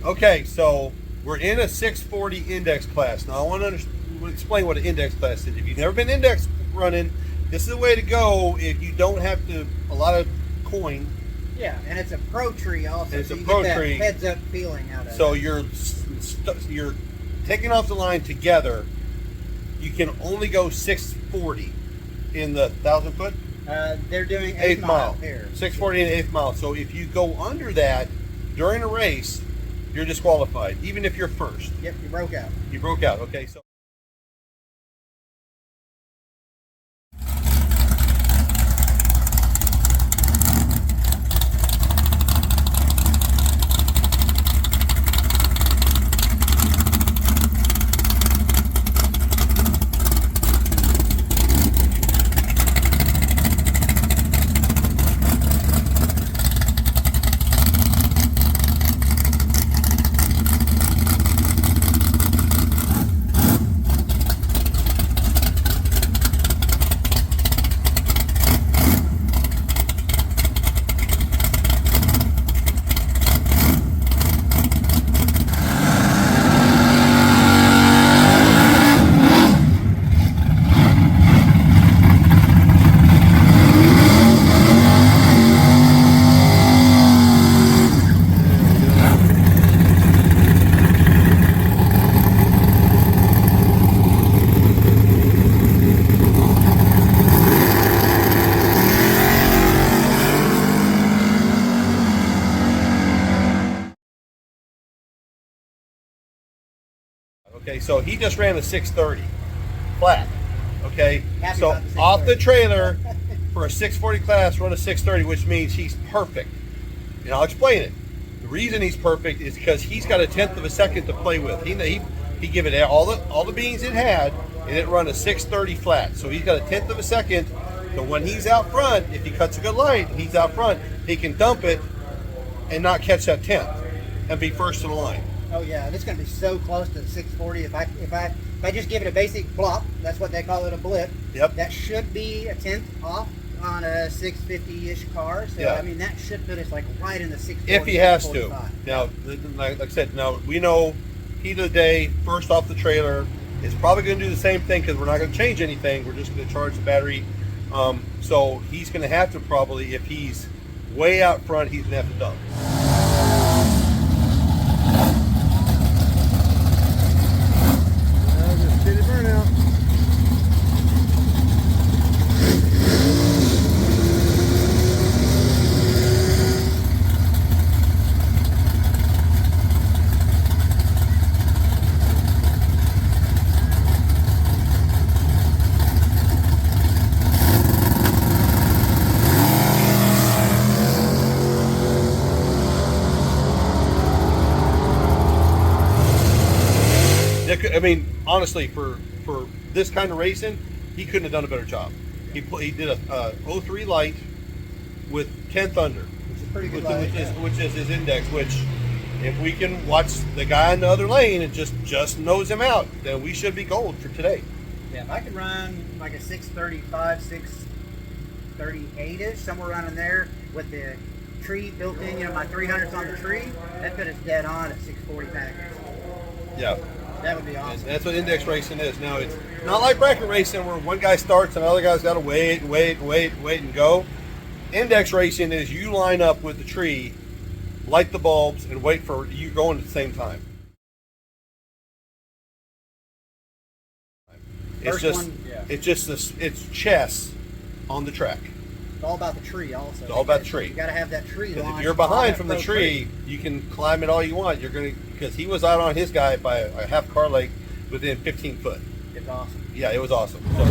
Okay, so we're in a 640 index class. Now I want to explain what an index class is. If you've never been index running, this is the way to go if you don't have a lot of coin. Yeah, and it's a pro tree also. And it's so a you pro get that tree. heads up feeling out of it. So you're taking off the line together. You can only go 640 in the 1,000 foot. They're doing eighth mile here. 640 and eighth mile. So if you go under that during a race, you're disqualified, even if you're first. Yep, you broke out. You broke out. Okay, so. Okay, so he just ran a 630 flat. Okay, Happy so about the off the 630. trailer for a 640 class, run a 630, which means he's perfect. And I'll explain it. The reason he's perfect is because he's got a tenth of a second to play with. He give it all the beans it had, and it run a 630 flat. So he's got a tenth of a second. So when he's out front, if he cuts a good light, he's out front. He can dump it and not catch that tenth and be first to the line. Oh yeah, and it's going to be so close to the 640. If I just give it a basic blop, that's what they call it, a blip. Yep. That should be a tenth off on a 650-ish car. So Yeah. I mean, that should put us like right in the 640. If he has to. 645. Now, like I said, now we know heat of the day, first off the trailer, is probably going to do the same thing because we're not going to change anything. We're just going to charge the battery. So he's going to have to probably, if he's way out front, he's going to have to dump. Steady burnout. I mean, honestly, for this kind of racing, he couldn't have done a better job. He did a 03 light with 10th under, Which is pretty good light, which is his index. Which, if we can watch the guy in the other lane and just nose him out, then we should be gold for today. Yeah, if I could run like a 635, 638-ish, somewhere around in there with the tree built in, my 300s on the tree, that put us dead on at 640 package. Yeah. That would be awesome. And that's what index racing is. Now, it's not like bracket racing where one guy starts and the other guy's got to wait and go. Index racing is you line up with the tree, light the bulbs, and wait for you going at the same time. It's it's chess on the track. It's all about the tree also. It's all about the tree. You got to have that tree Because launched. if you're behind from the tree, you can climb it all you want. You're gonna, because he was out on his guy by a half car length within 15 foot. It's awesome. Yeah, it was awesome. So